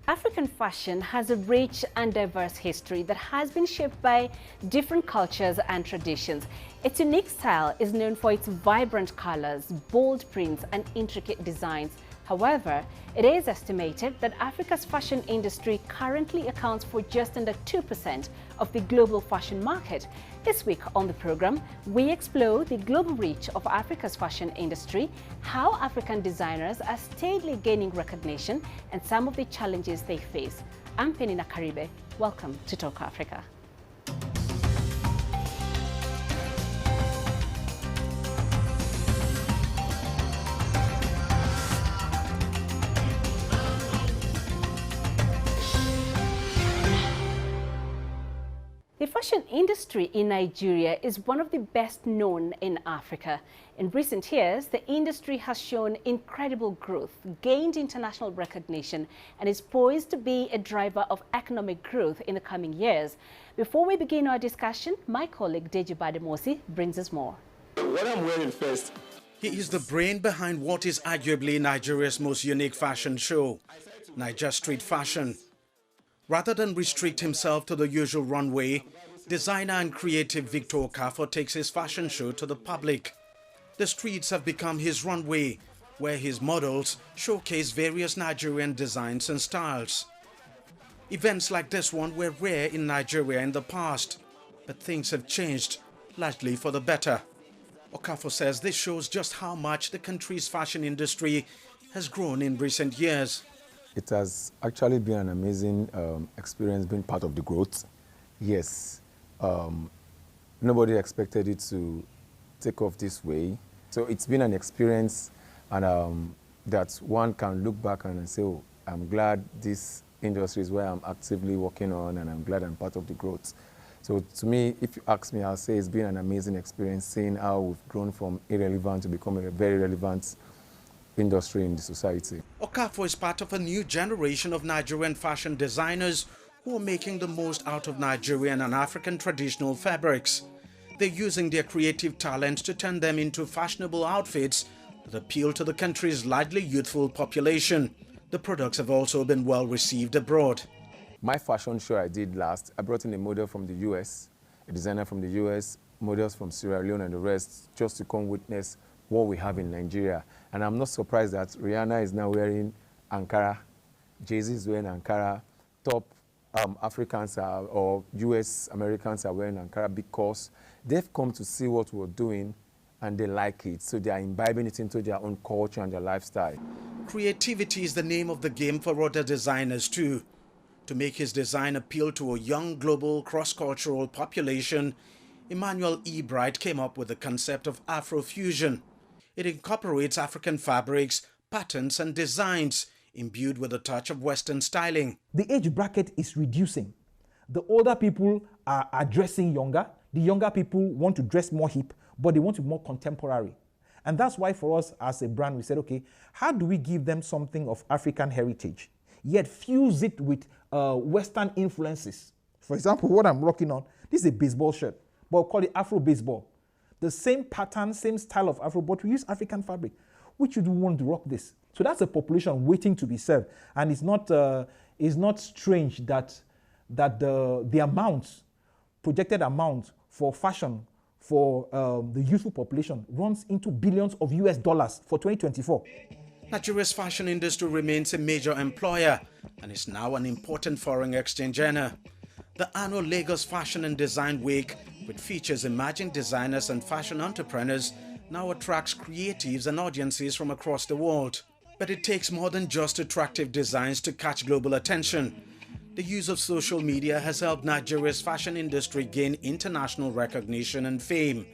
African fashion has a rich and diverse history that has been shaped by different cultures and traditions. Its unique style is known for its vibrant colors, bold prints, and intricate designs. However, it is estimated that Africa's fashion industry currently accounts for just under 2% of the global fashion market. This week on the program, we explore the global reach of Africa's fashion industry, how African designers are steadily gaining recognition, and some of the challenges they face. I'm Penina Karibe. Welcome to Talk Africa. The fashion industry in Nigeria is one of the best known in Africa. In recent years, the industry has shown incredible growth, gained international recognition, and is poised to be a driver of economic growth in the coming years. Before we begin our discussion, my colleague Deji Bademosi brings us more. What I'm wearing first. He is the brain behind what is arguably Nigeria's most unique fashion show, Niger Street Fashion. Rather than restrict himself to the usual runway, designer and creative Victor Okafor takes his fashion show to the public. The streets have become his runway, where his models showcase various Nigerian designs and styles. Events like this one were rare in Nigeria in the past, but things have changed, largely for the better. Okafor says this shows just how much the country's fashion industry has grown in recent years. It has actually been an amazing experience being part of the growth. Yes, nobody expected it to take off this way. So it's been an experience and that one can look back and say, oh, I'm glad this industry is where I'm actively working on and I'm glad I'm part of the growth. So to me, if you ask me, I'll say it's been an amazing experience seeing how we've grown from irrelevant to becoming a very relevant industry in the society. Okafor is part of a new generation of Nigerian fashion designers who are making the most out of Nigerian and African traditional fabrics. They're using their creative talent to turn them into fashionable outfits that appeal to the country's largely youthful population. The products have also been well received abroad. My fashion show I did last, I brought in a model from the US, a designer from the US, models from Sierra Leone and the rest, just to come witness what we have in Nigeria. And I'm not surprised that Rihanna is now wearing Ankara, Jay-Z is wearing Ankara, top Africans or US Americans are wearing Ankara because they've come to see what we're doing and they like it. So they are imbibing it into their own culture and their lifestyle. Creativity is the name of the game for other designers too. To make his design appeal to a young global cross-cultural population, Emmanuel E. Bright came up with the concept of Afrofusion. It incorporates African fabrics, patterns and designs, imbued with a touch of Western styling. The age bracket is reducing. The older people are dressing younger. The younger people want to dress more hip, but they want to be more contemporary. And that's why for us as a brand, we said, okay, how do we give them something of African heritage, yet fuse it with Western influences? For example, what I'm rocking on, this is a baseball shirt, but we'll call it Afro baseball. The same pattern, same style of Afro, but we use African fabric. Which would want to rock this? So that's a population waiting to be served. And it's not strange that the amount, projected amount for fashion for the youthful population runs into billions of US dollars for 2024. Nigeria's fashion industry remains a major employer and is now an important foreign exchange earner. The annual Lagos Fashion and Design Week, which features emerging designers and fashion entrepreneurs, now attracts creatives and audiences from across the world. But it takes more than just attractive designs to catch global attention. The use of social media has helped Nigeria's fashion industry gain international recognition and fame.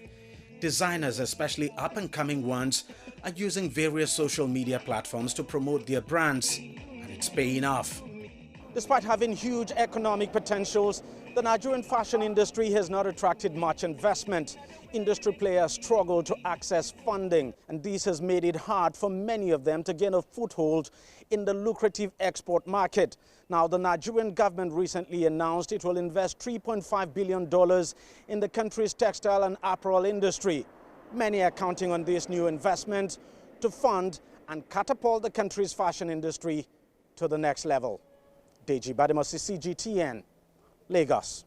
Designers, especially up-and-coming ones, are using various social media platforms to promote their brands, and it's paying off. Despite having huge economic potentials, the Nigerian fashion industry has not attracted much investment. Industry players struggle to access funding, and this has made it hard for many of them to gain a foothold in the lucrative export market. Now, the Nigerian government recently announced it will invest $3.5 billion in the country's textile and apparel industry. Many are counting on this new investment to fund and catapult the country's fashion industry to the next level. Deji Badimosi, CGTN, Lagos.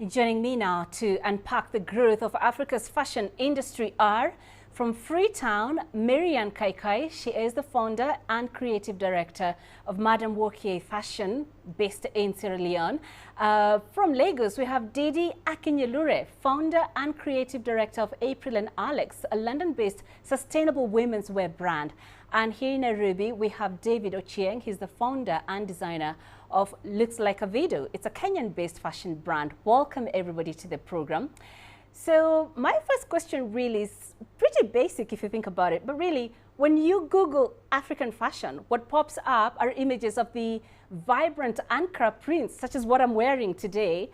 Joining me now to unpack the growth of Africa's fashion industry are from Freetown, Marian Kaikai. She is the founder and creative director of Madame Wokie Fashion, based in Sierra Leone. From Lagos, we have Didi Akinyelure, founder and creative director of April and Alex, a London-based sustainable women's wear brand. And here in Nairobi, we have David Ochieng. He's the founder and designer of Looks Like a Video. It's a Kenyan-based fashion brand. Welcome everybody to the program. So my first question really is pretty basic if you think about it, but really when you Google African fashion, what pops up are images of the vibrant Ankara prints, such as what I'm wearing today.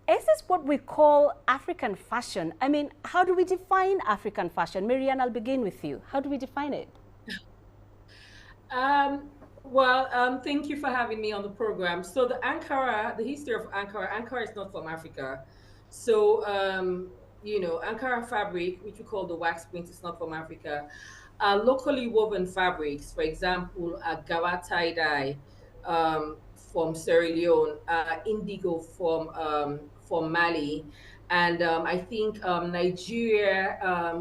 Is this what we call African fashion? I mean, how do we define African fashion? Marianne, I'll begin with you. How do we define it? Thank you for having me on the program. So the history of Ankara is not from Africa. So, Ankara fabric, which we call the wax print, is not from Africa. Locally woven fabrics, for example, Gawa tie-dye from Sierra Leone, indigo from Mali, and I think Nigeria,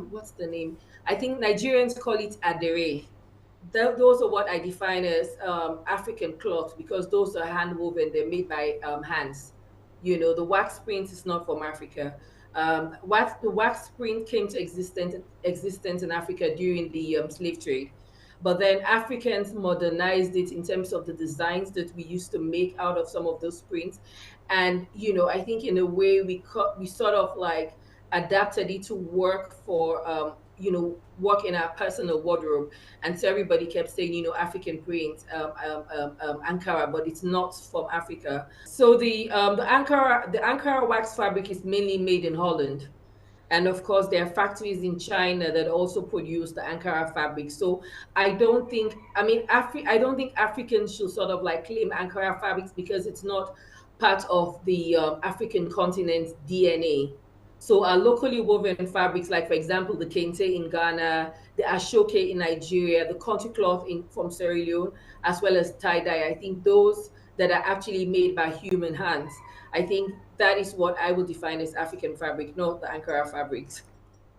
what's the name? I think Nigerians call it adere. Those are what I define as African cloth, because those are hand woven. They're made by hands. The wax print is not from Africa. The wax print came to existence in Africa during the slave trade, but then Africans modernized it in terms of the designs that we used to make out of some of those prints, and I think in a way we sort of like adapted it to work for work in our personal wardrobe. And so everybody kept saying, African print, Ankara, but it's not from Africa. So the Ankara wax fabric is mainly made in Holland. And of course, there are factories in China that also produce the Ankara fabric. So I don't think Africans should sort of like claim Ankara fabrics, because it's not part of the African continent's DNA. So our locally woven fabrics, like for example, the kente in Ghana, the ashoke in Nigeria, the country cloth from Sierra Leone, as well as tie-dye, I think those that are actually made by human hands, I think that is what I would define as African fabric, not the Ankara fabrics.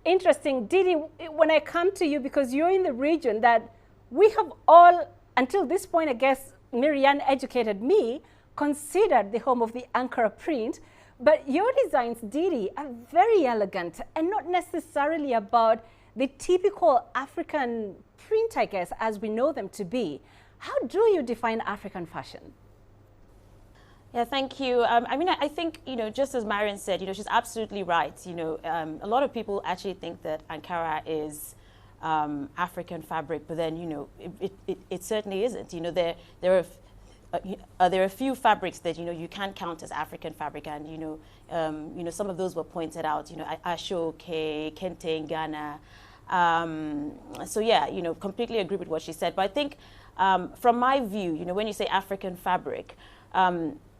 Interesting. Didi, when I come to you, because you're in the region that we have all, until this point, I guess Marianne educated me, considered the home of the Ankara print. But your designs, Didi, are very elegant and not necessarily about the typical African print, I guess, as we know them to be. How do you define African fashion? Yeah, thank you. I think, just as Marian said, she's absolutely right. A lot of people actually think that Ankara is African fabric, but then, it certainly isn't. There are a few fabrics that you can count as African fabric, and some of those were pointed out. Ashoke, kente in Ghana. So yeah, completely agree with what she said. But I think, from my view, when you say African fabric,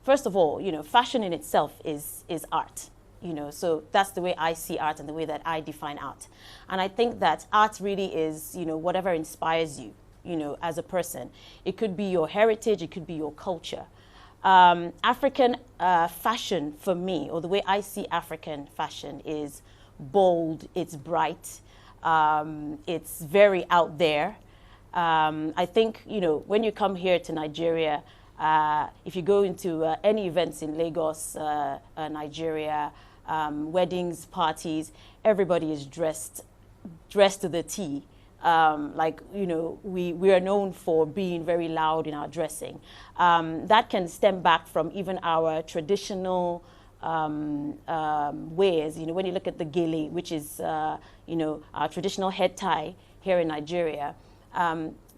first of all, fashion in itself is art. So that's the way I see art and the way that I define art. And I think that art really is, whatever inspires you. As a person. It could be your heritage, it could be your culture. African fashion for me, or the way I see African fashion, is bold, it's bright, it's very out there. I think, when you come here to Nigeria, if you go into any events in Lagos, Nigeria, weddings, parties, everybody is dressed to the T. We are known for being very loud in our dressing. That can stem back from even our traditional ways. When you look at the gele, which is our traditional head tie here in Nigeria,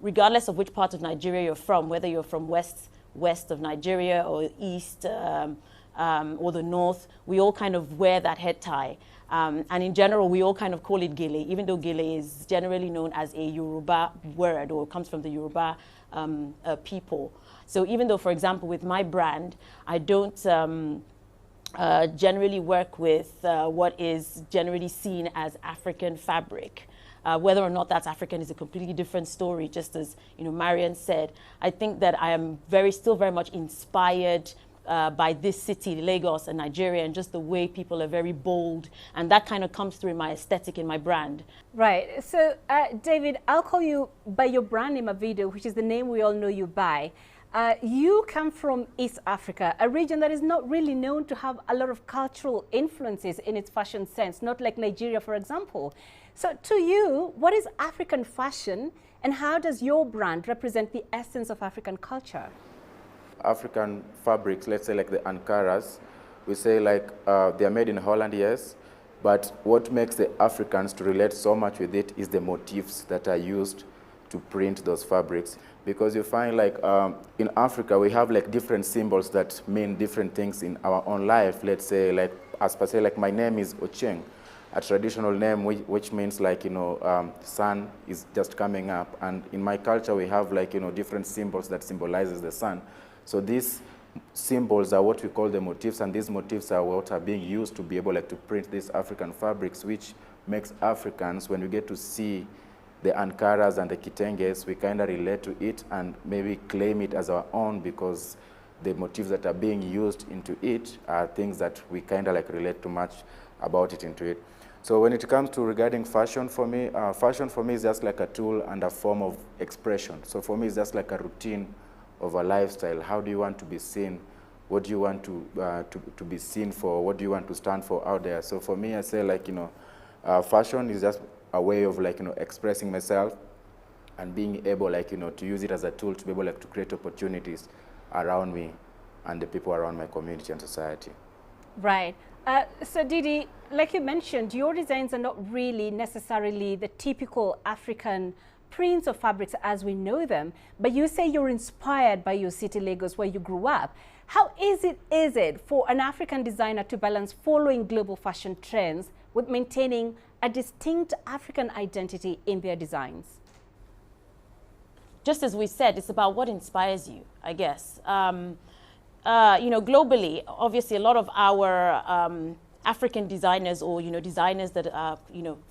regardless of which part of Nigeria you're from, whether you're from west of Nigeria or east or the north, we all kind of wear that head tie. And in general, we all kind of call it gele, even though gele is generally known as a Yoruba word, or comes from the Yoruba people. So even though, for example, with my brand, I don't generally work with what is generally seen as African fabric. Whether or not that's African is a completely different story, just as Marian said. I think that I am still very much inspired by this city, Lagos and Nigeria, and just the way people are very bold, and that kind of comes through in my aesthetic, in my brand. Right. So, David, I'll call you by your brand name, Avido, which is the name we all know you by. You come from East Africa, a region that is not really known to have a lot of cultural influences in its fashion sense, not like Nigeria, for example. So to you, what is African fashion, and how does your brand represent the essence of African culture? African fabrics, let's say like the Ankaras, we say like they are made in Holland, yes, but what makes the Africans to relate so much with it is the motifs that are used to print those fabrics. Because you find like in Africa, we have like different symbols that mean different things in our own life. Let's say like, as per se, like my name is Ocheng, a traditional name which means like, sun is just coming up. And in my culture, we have like, different symbols that symbolizes the sun. So these symbols are what we call the motifs, and these motifs are what are being used to be able like to print these African fabrics, which makes Africans, when we get to see the Ankaras and the Kitenges, we kind of relate to it and maybe claim it as our own, because the motifs that are being used into it are things that we kind of like relate too much about it into it. So when it comes to regarding fashion for me is just like a tool and a form of expression. So for me, it's just like a routine of a lifestyle. How do you want to be seen? What do you want to be seen for? What do you want to stand for out there? So for me, I say like, fashion is just a way of like, expressing myself and being able like, to use it as a tool to be able like to create opportunities around me and the people around my community and society. Right. So Didi, like you mentioned, your designs are not really necessarily the typical African prints or fabrics as we know them, but you say you're inspired by your city, Lagos, where you grew up. How easy is it for an African designer to balance following global fashion trends with maintaining a distinct African identity in their designs? Just as we said, it's about what inspires you, I guess. Globally, obviously, a lot of our African designers, or designers that are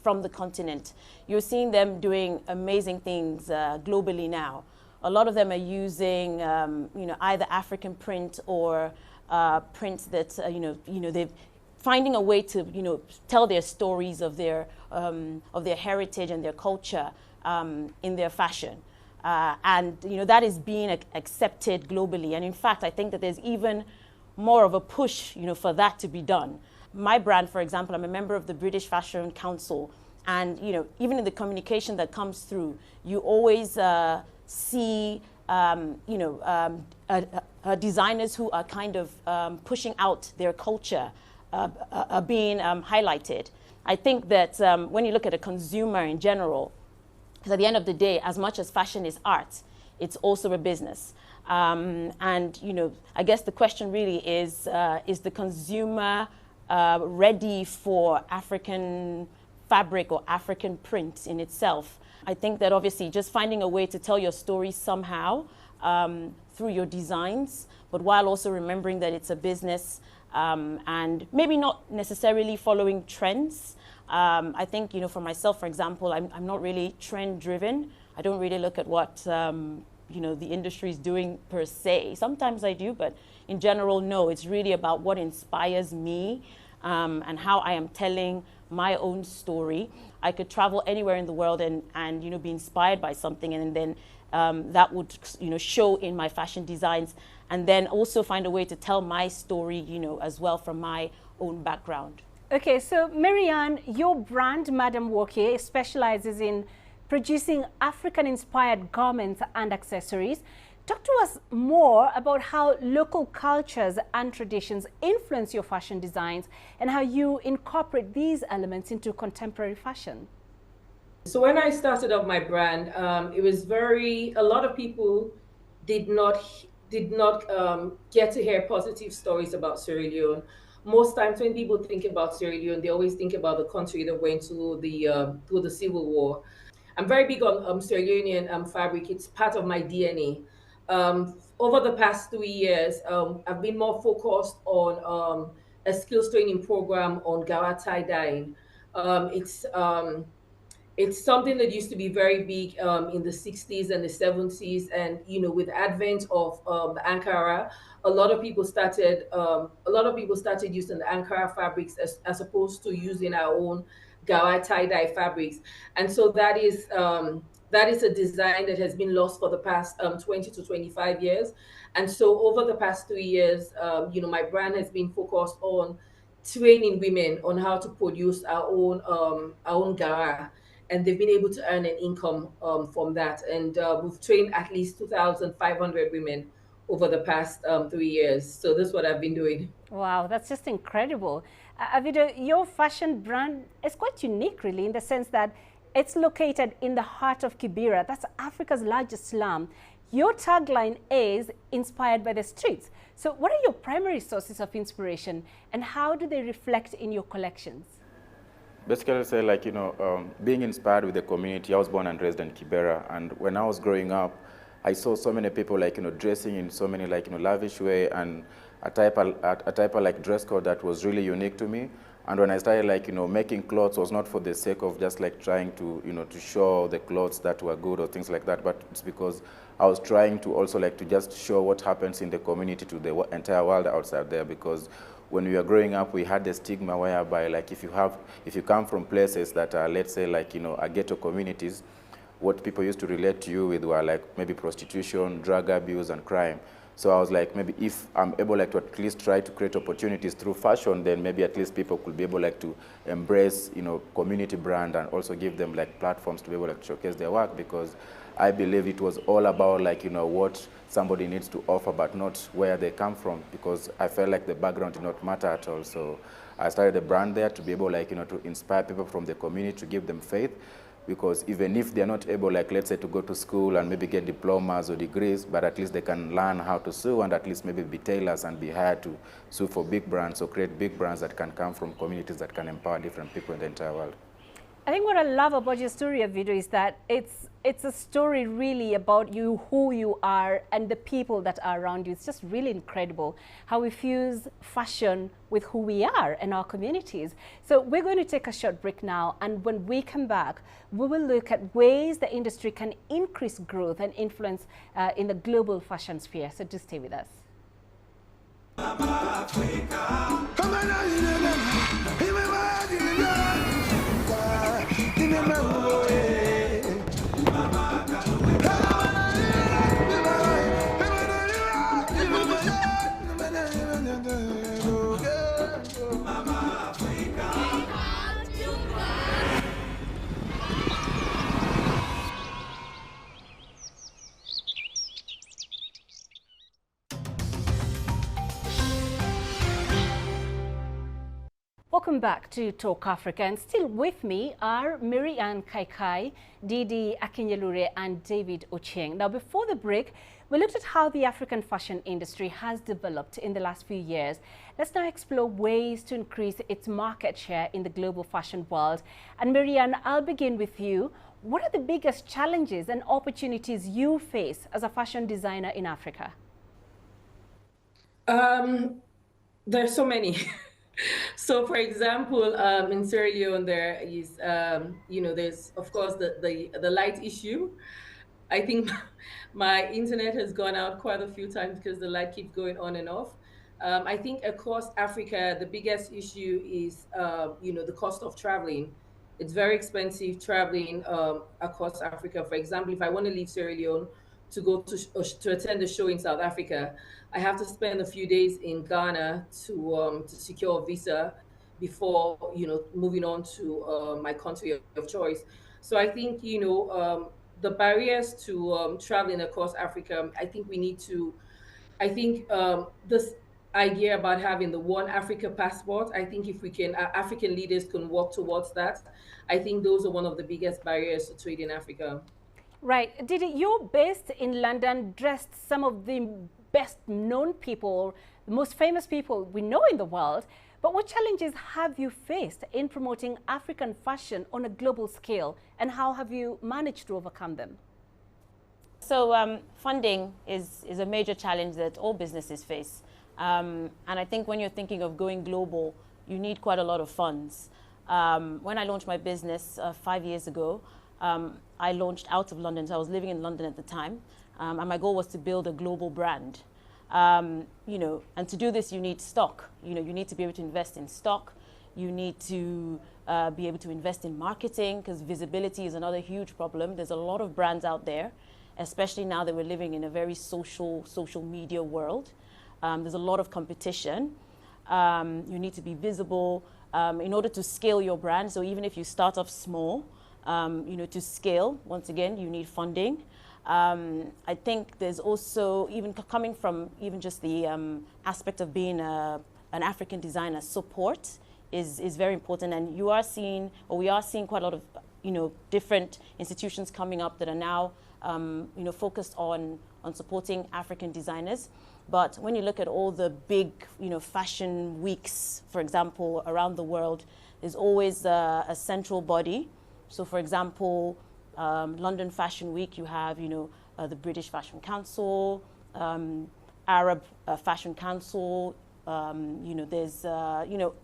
from the continent, you're seeing them doing amazing things globally now. A lot of them are using either African print or prints that they're finding a way to tell their stories of their heritage and their culture in their fashion. And that is being accepted globally. And in fact, I think that there's even more of a push for that to be done. My brand, for example, I'm a member of the British Fashion Council, and even in the communication that comes through, you always see designers who are kind of pushing out their culture being highlighted. I think that when you look at a consumer in general, because at the end of the day, as much as fashion is art, it's also a business. And I guess the question really is the consumer ready for African fabric or African print in itself? I think that obviously just finding a way to tell your story somehow through your designs, but while also remembering that it's a business and maybe not necessarily following trends. I think, for myself, for example, I'm not really trend driven. I don't really look at what, the industry is doing per se. Sometimes I do, but in general, no. It's really about what inspires me and how I am telling my own story. I could travel anywhere in the world and be inspired by something, and then that would, show in my fashion designs, and then also find a way to tell my story, as well from my own background. Okay, so Marianne, your brand, Madame Woke, specializes in producing African-inspired garments and accessories. Talk to us more about how local cultures and traditions influence your fashion designs and how you incorporate these elements into contemporary fashion. So when I started up my brand, it was a lot of people did not get to hear positive stories about Sierra Leone. Most times when people think about Sierra Leone, they always think about the country that went through the Civil War. I'm very big on Sierra Leonean fabric. It's part of my DNA. Over the past 3 years, I've been more focused on a skills training program on Gawa tie-dyeing. it's something that used to be very big in the 60s and the 70s, and with the advent of the Ankara, a lot of people started using the Ankara fabrics as opposed to using our own Gawa tie-dye fabrics. And so that is a design that has been lost for the past 20 to 25 years. And so over the past 3 years, my brand has been focused on training women on how to produce our own Gawa, and they've been able to earn an income from that. And we've trained at least 2,500 women over the past 3 years. So that's what I've been doing. Wow, that's just incredible. Avido, your fashion brand is quite unique, really, in the sense that it's located in the heart of Kibera. That's Africa's largest slum. Your tagline is inspired by the streets. So what are your primary sources of inspiration, and how do they reflect in your collections? Basically, I say, like, being inspired with the community. I was born and raised in Kibera, and when I was growing up, I saw so many people, like, dressing in so many, like, lavish way, and a type of like dress code that was really unique to me. And when I started, like, making clothes, was not for the sake of just like trying to, to show the clothes that were good or things like that, but it's because I was trying to also like to just show what happens in the community to the entire world outside there. Because when we were growing up, we had the stigma whereby, like, if you come from places that are, let's say, like, are ghetto communities, what people used to relate to you with were like maybe prostitution, drug abuse, and crime. So I was like, maybe if I'm able, like, to at least try to create opportunities through fashion, then maybe at least people could be able, like, to embrace, community brand, and also give them, like, platforms to be able to, like, showcase their work. Because I believe it was all about, like, what somebody needs to offer, but not where they come from. Because I felt like the background did not matter at all. So I started the brand there to be able, like, to inspire people from the community, to give them faith. Because even if they're not able, like, let's say, to go to school and maybe get diplomas or degrees, but at least they can learn how to sew, and at least maybe be tailors and be hired to sew for big brands, or create big brands that can come from communities that can empower different people in the entire world. I think what I love about your story, Avido, is that it's a story really about you, who you are, and the people that are around you. It's just really incredible how we fuse fashion with who we are and our communities. So we're going to take a short break now, and when we come back, we will look at ways the industry can increase growth and influence in the global fashion sphere. So just stay with us. Welcome back to Talk Africa, and still with me are Mary-Ann Kaikai, Didi Akinyelure, and David Ochieng. Now, before the break, we looked at how the African fashion industry has developed in the last few years. Let's now explore ways to increase its market share in the global fashion world. And Mary-Ann, I'll begin with you. What are the biggest challenges and opportunities you face as a fashion designer in Africa? There's so many. So, for example, in Sierra Leone, there is, there's, of course, the light issue. I think my internet has gone out quite a few times because the light keeps going on and off. I think across Africa, the biggest issue is, the cost of traveling. It's very expensive traveling across Africa. For example, if I want to leave Sierra Leone to go to attend a show in South Africa, I have to spend a few days in Ghana to secure a visa before moving on to my country of choice. So I think the barriers to traveling across Africa. I think we need to. I think this idea about having the one Africa passport. I think if we can, African leaders can work towards that. I think those are one of the biggest barriers to trade in Africa. Right. Didi, you're based in London, dressed some of the best known people, the most famous people we know in the world. But what challenges have you faced in promoting African fashion on a global scale, and how have you managed to overcome them? So funding is a major challenge that all businesses face. And I think when you're thinking of going global, you need quite a lot of funds. When I launched my business 5 years ago, I launched out of London. So I was living in London at the time. And my goal was to build a global brand. And to do this, you need stock. You need to be able to invest in stock. You need to be able to invest in marketing, because visibility is another huge problem. There's a lot of brands out there, especially now that we're living in a very social media world. There's a lot of competition. You need to be visible in order to scale your brand. So even if you start off small, to scale, once again, you need funding. I think there's also, even coming from even just the aspect of being an African designer, support is very important. And we are seeing quite a lot of different institutions coming up that are now focused on supporting African designers. But when you look at all the big fashion weeks, for example, around the world, there's always a central body. So for example, London Fashion Week, you have the British Fashion Council, Arab Fashion Council. There's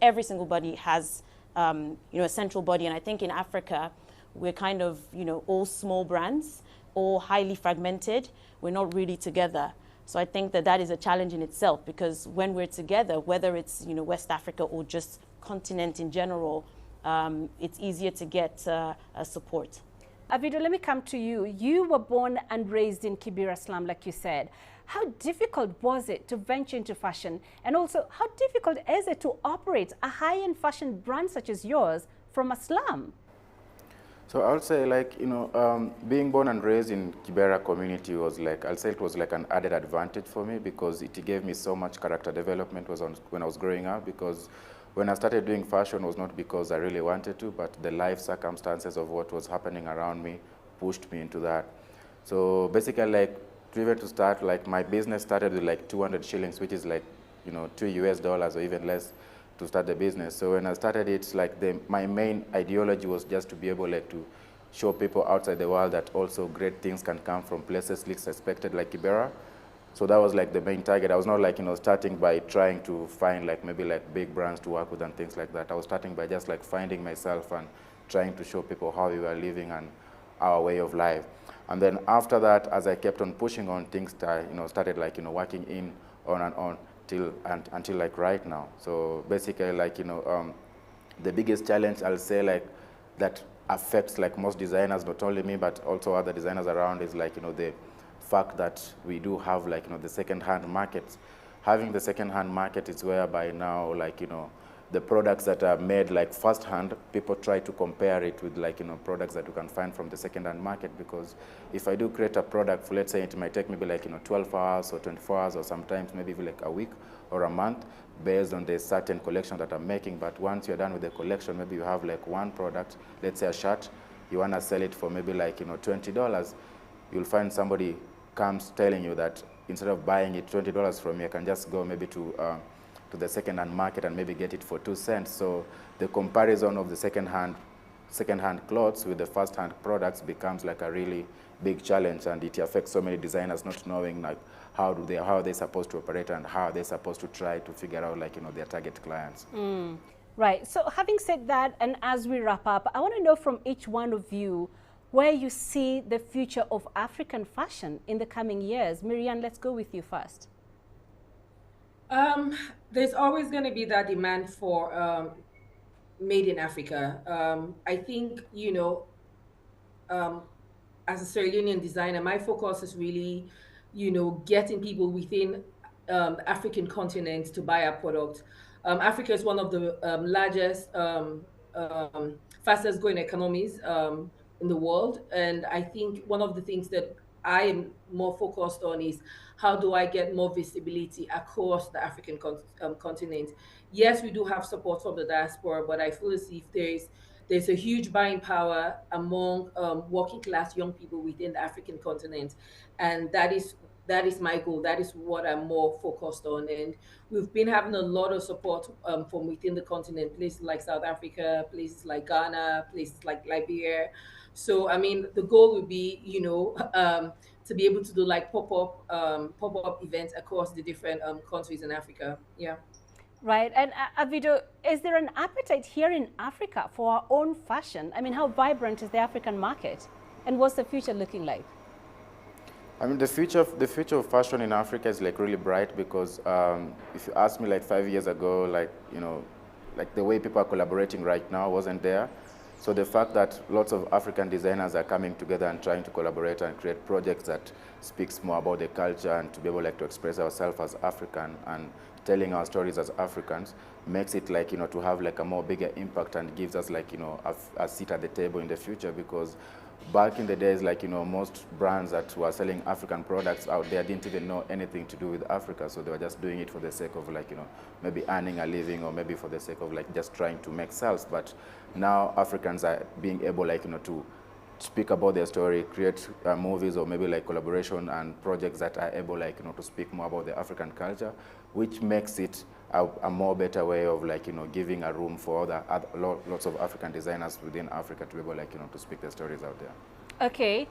every single body has a central body. And I think in Africa, we're kind of all small brands, all highly fragmented. We're not really together. So I think that is a challenge in itself, because when we're together, whether it's West Africa or just continent in general, it's easier to get support. Avido, let me come to you. You were born and raised in Kibera slum, like you said. How difficult was it to venture into fashion? And also, how difficult is it to operate a high-end fashion brand such as yours from a slum? So I would say, being born and raised in Kibera community was it was like an added advantage for me, because it gave me so much character development when I was growing up. Because when I started doing fashion, it was not because I really wanted to, but the life circumstances of what was happening around me pushed me into that. So basically, to start, my business started with 200 shillings, which is $2 or even less, to start the business. So when I started it, my main ideology was just to be able to show people outside the world that also great things can come from places least expected, like Kibera. So that was the main target. I was not starting by trying to find maybe big brands to work with and things like that. I was starting by just finding myself and trying to show people how we were living and our way of life. And then after that, as I kept on pushing on, things started working in, on and on, until right now. So basically, the biggest challenge I'll say that affects most designers, not only me but also other designers around, is the fact that we do have the second-hand markets. Having the second-hand market is whereby now the products that are made first-hand, people try to compare it with products that you can find from the second-hand market. Because if I do create a product, let's say it might take maybe 12 hours or 24 hours, or sometimes maybe even a week or a month, based on the certain collection that I'm making. But once you're done with the collection, maybe you have one product, let's say a shirt, you want to sell it for maybe $20. You'll find somebody comes telling you that instead of buying it $20 from me, I can just go maybe to the second-hand market and maybe get it for 2 cents. So the comparison of the second-hand clothes with the first-hand products becomes a really big challenge, and it affects so many designers not knowing how are they supposed to operate and how are they supposed to try to figure out their target clients. Right. So having said that, and as we wrap up, I want to know from each one of you where you see the future of African fashion in the coming years. Miriam, let's go with you first. There's always going to be that demand for made in Africa. I think, as a Sierra Leonean designer, my focus is really, getting people within the African continent to buy our product. Africa is one of the largest, fastest growing economies in the world. And I think one of the things that I am more focused on is how do I get more visibility across the African continent. Yes, we do have support from the diaspora, but I feel as if there's a huge buying power among working class young people within the African continent. And that is my goal. That is what I'm more focused on. And we've been having a lot of support from within the continent, places like South Africa, places like Ghana, places like Liberia. So, I mean, the goal would be, to be able to do pop-up events across the different countries in Africa. Yeah. Right. And Avido, is there an appetite here in Africa for our own fashion? I mean, how vibrant is the African market? And what's the future looking like? I mean, the future of fashion in Africa is like really bright because if you ask me like 5 years ago, like, you know, like the way people are collaborating right now wasn't there. So the fact that lots of African designers are coming together and trying to collaborate and create projects that speaks more about the culture and to be able like to express ourselves as African and telling our stories as Africans makes it like, you know, to have like a more bigger impact and gives us like, you know, a seat at the table in the future, because back in the days, like, you know, most brands that were selling African products out there didn't even know anything to do with Africa. So they were just doing it for the sake of like, you know, maybe earning a living or maybe for the sake of like just trying to make sales. But now Africans are being able like, you know, to speak about their story, create movies or maybe like collaboration and projects that are able like, you know, to speak more about the African culture, which makes it a more better way of like, you know, giving a room for lots of African designers within Africa to be able like, you know, to speak their stories out there. Okay.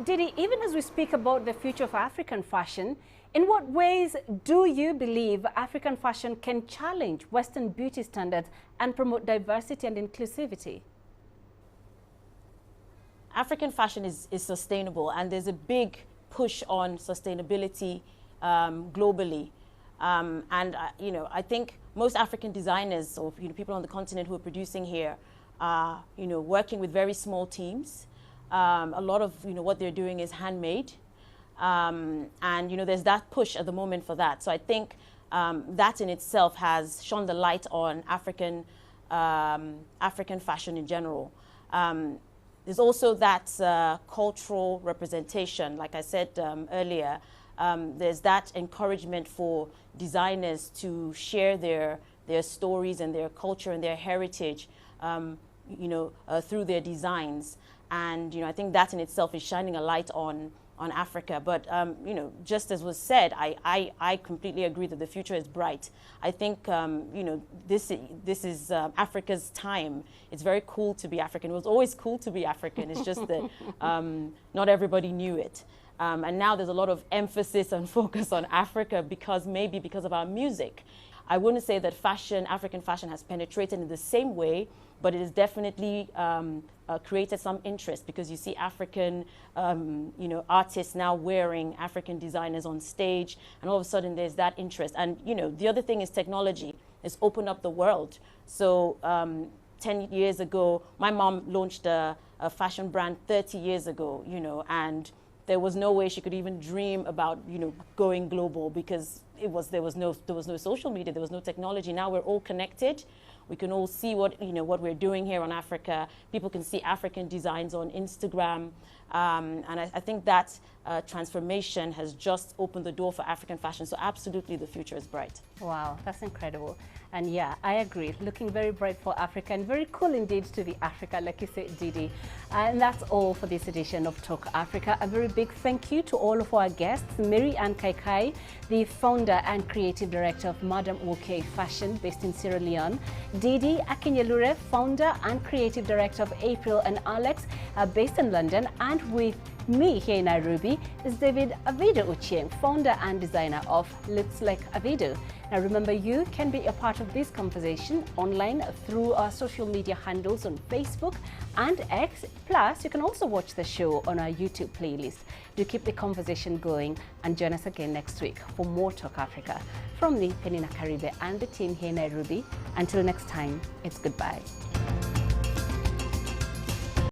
Didi, even as we speak about the future of African fashion, in what ways do you believe African fashion can challenge Western beauty standards and promote diversity and inclusivity? African fashion is sustainable, and there's a big push on sustainability globally. You know, I think most African designers or, you know, people on the continent who are producing here are, you know, working with very small teams. A lot of, you know, what they're doing is handmade. And, you know, there's that push at the moment for that. So I think that in itself has shone the light on African fashion in general. There's also that cultural representation, like I said earlier. There's that encouragement for designers to share their stories and their culture and their heritage, you know, through their designs. And, you know, I think that in itself is shining a light on Africa. But, you know, just as was said, I completely agree that the future is bright. I think, you know, this is Africa's time. It's very cool to be African. It was always cool to be African. It's just that not everybody knew it. And now there's a lot of emphasis and focus on Africa because of our music. I wouldn't say that African fashion has penetrated in the same way, but it has definitely created some interest because you see African, you know, artists now wearing African designers on stage, and all of a sudden there's that interest. And, you know, the other thing is technology has opened up the world. So 10 years ago, my mom launched a fashion brand 30 years ago, you know, and there was no way she could even dream about, you know, going global because there was no social media, there was no technology. Now we're all connected. We can all see what we're doing here on Africa. People can see African designs on Instagram. And I think that transformation has just opened the door for African fashion. So absolutely the future is bright. Wow, that's incredible. And yeah, I agree. Looking very bright for Africa and very cool indeed to be Africa, like you said, Didi. And that's all for this edition of Talk Africa. A very big thank you to all of our guests. Mary Ann Kaikai, the founder and creative director of Madam OK Fashion based in Sierra Leone. Didi Akinyelure, founder and creative director of April and Alex based in London. And with me here in Nairobi is David Avido Uchieng, founder and designer of Looks Like Avido. Now remember, you can be a part of this conversation online through our social media handles on Facebook and X. Plus, you can also watch the show on our YouTube playlist. Do keep the conversation going and join us again next week for more Talk Africa. From me, Penina Karibe, and the team here in Nairobi. Until next time, it's goodbye.